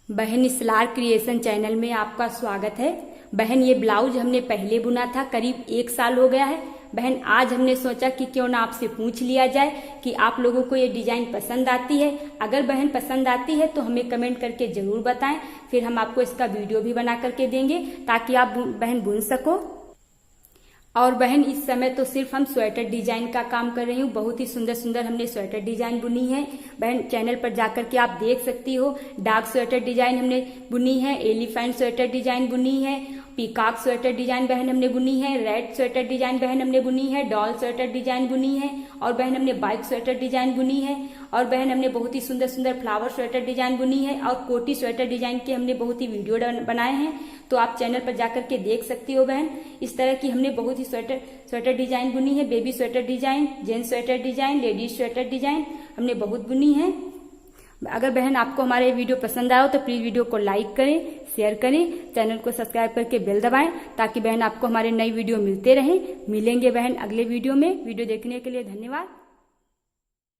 बहन Salaar creation channel में आपका स्वागत है। बहन ये ब्लाउज हमने पहले बुना था, करीब 1 साल हो गया है। बहन आज हमने सोचा कि क्यों ना आपसे पूछ लिया जाए कि आप लोगों को ये डिजाइन पसंद आती है। अगर बहन पसंद आती है तो हमें कमेंट करके जरूर बताएं, फिर हम आपको इसका वीडियो भी बना करके देंगे ताकि आप बहन बुन सको। और बहन इस समय तो सिर्फ हम स्वेटर डिजाइन का काम कर रही हूँ। बहुत ही सुंदर सुंदर हमने स्वेटर डिजाइन बुनी है। बहन चैनल पर जाकर के आप देख सकती हो। डार्क स्वेटर डिजाइन हमने बुनी है, एलिफेंट स्वेटर डिजाइन बुनी है, पीकॉक स्वेटर डिजाइन बहन हमने बुनी है, रेड स्वेटर डिजाइन बहन हमने बुनी है, डॉल स्वेटर डिजाइन बुनी है, और बहन हमने बाइक स्वेटर डिजाइन बुनी है, और बहन हमने बहुत ही सुंदर सुंदर फ्लावर स्वेटर डिजाइन बुनी है, और कोटी स्वेटर डिजाइन के हमने बहुत ही वीडियो बनाए हैं, तो आप चैनल पर जाकर के देख सकती हो। बहन इस तरह की हमने बहुत ही स्वेटर डिजाइन बुनी है। Baby sweater design, gents sweater design, ladies sweater design हमने बहुत बुनी है। अगर बहन आपको हमारे वीडियो पसंद आए तो प्लीज वीडियो को लाइक करें, शेयर करें, चैनल को सब्सक्राइब करके बेल दबाएं ताकि बहन आपको हमारे नई वीडियो मिलते रहें। मिलेंगे बहन अगले वीडियो में। वीडियो देखने के लिए धन्यवाद।